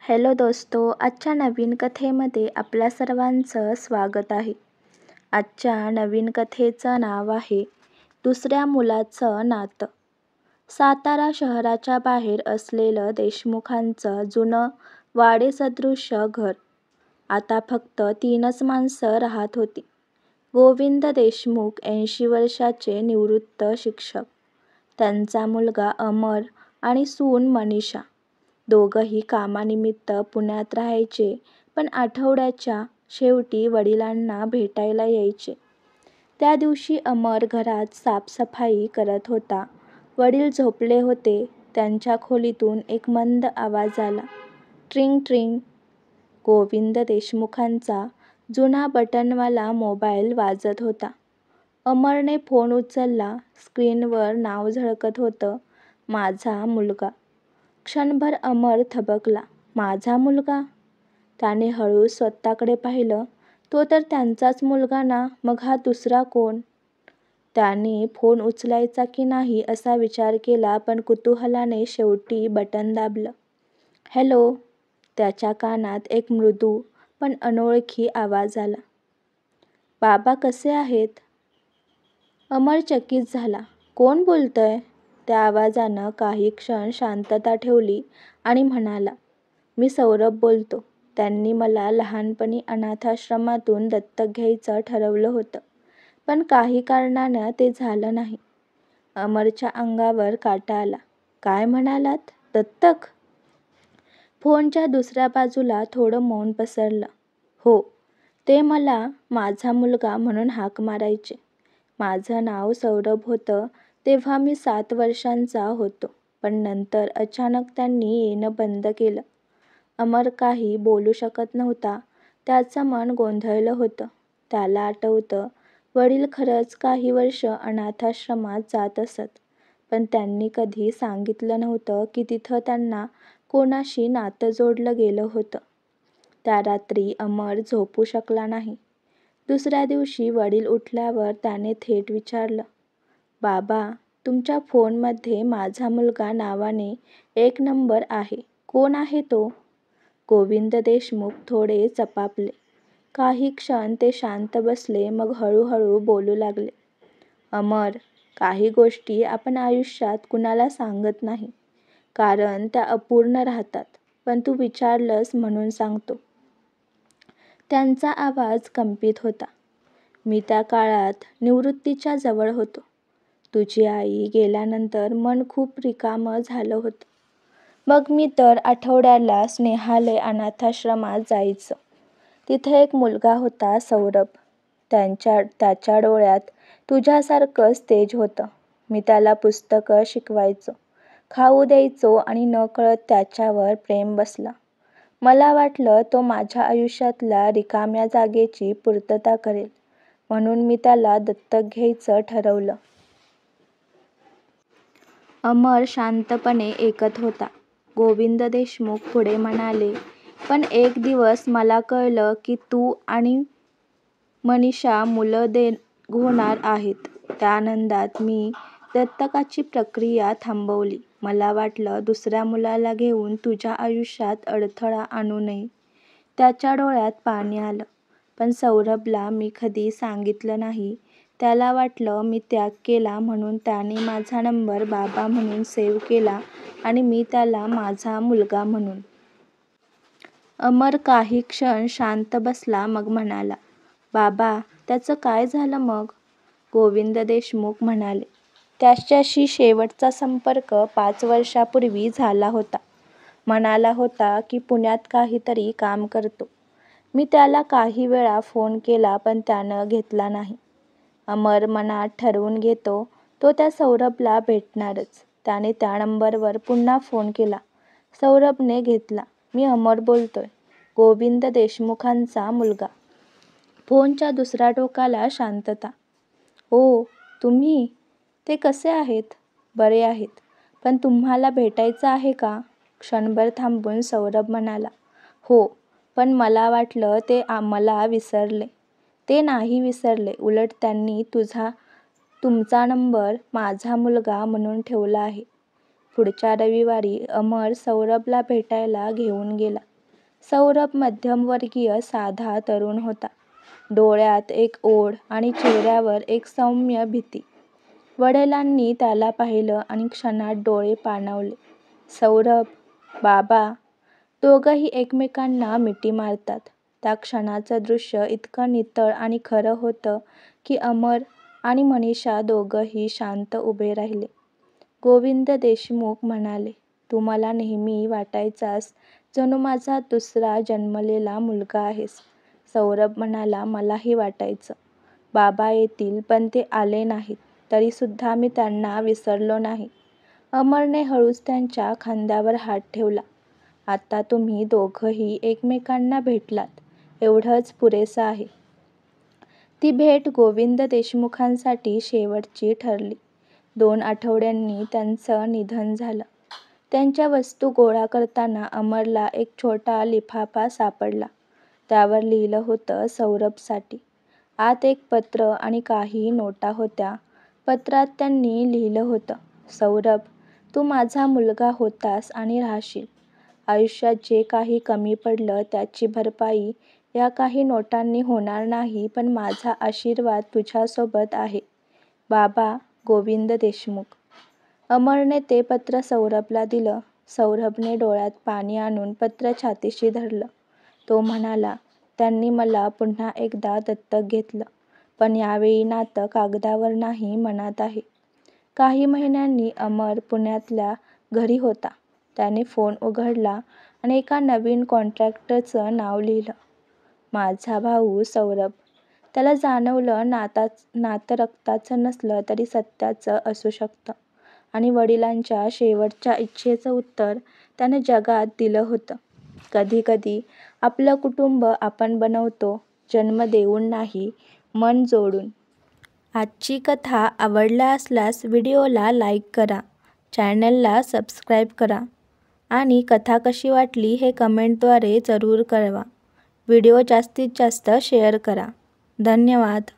Hello दोस्तो, आजच्या नवीन कथेमध्ये आपल्या सर्वांचं स्वागत आहे. आजच्या नवीन कथेचं नाव आहे दुसऱ्या मुलाचं नातं. सातारा शहराच्या बाहेर असलेलं देशमुखांचं जुनं वाडेसदृश्य घर. आता फक्त 3च माणसं राहत होती. गोविंद देशमुख 80 वर्षाचे निवृत्त शिक्षक, त्यांचा मुलगा अमर आणि सून मनीषा. दोघंही कामानिमित्त पुण्यात राहायचे, पण आठवड्याच्या शेवटी वडिलांना भेटायला यायचे. त्या दिवशी अमर घरात साफसफाई करत होता. वडील झोपले होते. त्यांच्या खोलीतून एक मंद आवाज आला. ट्रिंग ट्रिंग. गोविंद देशमुखांचा जुना बटनवाला मोबाईल वाजत होता. अमरने फोन उचलला. स्क्रीनवर नाव झळकत होतं, माझा मुलगा. क्षणभर अमर थबकला. माझा मुलगा? त्याने हळू स्वतःकडे पाहिलं. तो तर त्यांचाच मुलगा ना, मग हा दुसरा कोण? त्याने फोन उचलायचा की नाही असा विचार केला, पण कुतूहलाने शेवटी बटन दाबलं. हॅलो. त्याच्या कानात एक मृदू पण अनोळखी आवाज आला. बाबा कसे आहेत? अमर चकित झाला. कोण बोलतंय? त्या आवाजानं काही क्षण शांतता ठेवली आणि म्हणाला, मी सौरभ बोलतो. त्यांनी मला लहानपणी अनाथाश्रमातून दत्तक घ्यायचं ठरवलं होतं, पण काही कारणानं ते झालं नाही. अमरच्या अंगावर काटा आला. काय म्हणालात? दत्तक? फोनच्या दुसऱ्या बाजूला थोडं मौन पसरलं. हो, ते मला माझा मुलगा म्हणून हाक मारायचे. माझं नाव सौरभ होतं तेव्हा मी 7 वर्षांचा होतो, पण नंतर अचानक त्यांनी येणं बंद केलं. अमर काही बोलू शकत नव्हता. त्याचं मन गोंधळलं होतं. त्याला आठवतं, वडील खरंच काही वर्ष अनाथाश्रमात जात असत, पण त्यांनी कधी सांगितलं नव्हतं की तिथं त्यांना कोणाशी नातं जोडलं गेलं होतं. त्या रात्री अमर झोपू शकला नाही. दुसऱ्या दिवशी वडील उठल्यावर त्याने थेट विचारलं, बाबा, तुमच्या फोनमध्ये माझा मुलगा नावाने एक नंबर आहे. कोण आहे तो? गोविंद देशमुख थोडे चपापले. काही क्षण ते शांत बसले, मग हळूहळू बोलू लागले. अमर, काही गोष्टी आपण आयुष्यात कुणाला सांगत नाही, कारण त्या अपूर्ण राहतात, पण तू विचारलंस म्हणून सांगतो. त्यांचा आवाज कंपित होता. मी त्या काळात निवृत्तीच्या जवळ होतो. तुझी आई गेल्यानंतर मन खूप रिकामं झालं होतं. मग मी तर आठवड्याला स्नेहालय अनाथाश्रमात जायचं. तिथे एक मुलगा होता, सौरभ. त्याच्या डोळ्यात तुझ्यासारखंच तेज होतं. मी त्याला पुस्तकं शिकवायचो, खाऊ द्यायचो आणि नकळत त्याच्यावर प्रेम बसलं. मला वाटलं तो माझ्या आयुष्यातल्या रिकाम्या जागेची पूर्तता करेल, म्हणून मी त्याला दत्तक घ्यायचं ठरवलं. अमर शांतपणे ऐकत होता. गोविंद देशमुख पुढे म्हणाले, पण एक दिवस मला कळलं की तू आणि मनीषा मुलं होणार आहेत. त्या आनंदात मी दत्तकाची प्रक्रिया थांबवली. मला वाटलं दुसऱ्या मुलाला घेऊन तुझ्या आयुष्यात अडथळा आणू नये. त्याच्या डोळ्यात पाणी आलं. पण सौरभला मी कधी सांगितलं नाही. त्याला वाटलं मी त्याग केला म्हणून त्याने माझा नंबर बाबा म्हणून सेव्ह केला आणि मी त्याला माझा मुलगा म्हणून. अमर काही क्षण शांत बसला, मग म्हणाला, बाबा, त्याचं काय झालं मग? गोविंद देशमुख म्हणाले, त्याच्याशी शेवटचा संपर्क 5 वर्षापूर्वी झाला होता. म्हणाला होता की पुण्यात काहीतरी काम करतो. मी त्याला काही वेळा फोन केला, पण त्यानं घेतला नाही. अमर मनात ठरवून घेतो, तो त्या सौरभला भेटणारच. त्याने त्या नंबरवर पुन्हा फोन केला. सौरभने घेतला. मी अमर बोलतोय, गोविंद देशमुखांचा मुलगा. फोनच्या दुसऱ्या टोकाला शांतता. ओ, तुम्ही? ते कसे आहेत? बरे आहेत, पण तुम्हाला भेटायचं आहे का? क्षणभर थांबून सौरभ म्हणाला, हो, पण मला वाटलं ते मला विसरले. ते नाही विसरले, उलट त्यांनी तुमचा नंबर माझा मुलगा म्हणून ठेवला आहे. पुढच्या रविवारी अमर सौरभला भेटायला घेऊन गेला. सौरभ मध्यमवर्गीय साधा तरुण होता. डोळ्यात एक ओढ आणि चेहऱ्यावर एक सौम्य भीती. वडिलांनी त्याला पाहिलं आणि क्षणात डोळे पाणावले. सौरभ, बाबा. दोघंही एकमेकांना मिठी मारतात. त्या क्षणाचं दृश्य इतकं नितळ आणि खरं होतं की अमर आणि मनीषा दोघंही शांत उभे राहिले. गोविंद देशमुख म्हणाले, तू मला नेहमी वाटायचास जणू माझा दुसरा जन्मलेला मुलगा आहेस. सौरभ म्हणाला, मलाही वाटायचं. बाबा येतील पण ते आले नाहीत. तरीसुद्धा मी त्यांना विसरलो नाही. अमरने हळूच त्यांच्या खांद्यावर हात ठेवला. आता तुम्ही दोघंही एकमेकांना भेटलात, एवढंच पुरेसं आहे. ती भेट गोविंद देशमुखांसाठी शेवटची ठरली. 2 आठवड्यांनी त्यांचं निधन झालं. त्यांच्या वस्तू गोळा करताना अमरला एक छोटा लिफाफा सापडला. त्यावर लिहिलं होतं, सौरभसाठी. आत एक पत्र आणि काही नोटा होत्या. पत्रात त्यांनी लिहिलं होतं, सौरभ, तू माझा मुलगा होतास आणि राहशील. आयुष्यात जे काही कमी पडलं त्याची भरपाई या काही नोटांनी होणार नाही, पण माझा आशीर्वाद तुझ्यासोबत आहे. बाबा, गोविंद देशमुख. अमरने ते पत्र सौरभला दिलं. सौरभने डोळ्यात पाणी आणून पत्र छातीशी धरलं. तो म्हणाला, त्यांनी मला पुन्हा एकदा दत्तक घेतलं, पण यावेळी नातं कागदावर नाही, मनात आहे. काही महिन्यांनी अमर पुण्यातल्या घरी होता. त्याने फोन उघडला आणि एका नवीन कॉन्ट्रॅक्टरचं नाव लिहिलं. माझा भाऊ सौरभ. त्याला जाणवलं, नातं रक्ताचं नसलं तरी सत्याचं असू शकतं. आणि वडिलांच्या शेवटच्या इच्छेचं उत्तर त्याने जगात दिलं होतं. कधी-कधी आपलं कुटुंब आपण बनवतो, जन्म देऊन नाही, मन जोडून. आजची कथा आवडला असल्यास व्हिडिओला लाईक करा, चॅनलला सबस्क्राईब करा आणि कथा कशी वाटली हे कमेंटद्वारे जरूर कळवा. व्हिडिओ जास्तीत जास्त शेअर करा. धन्यवाद.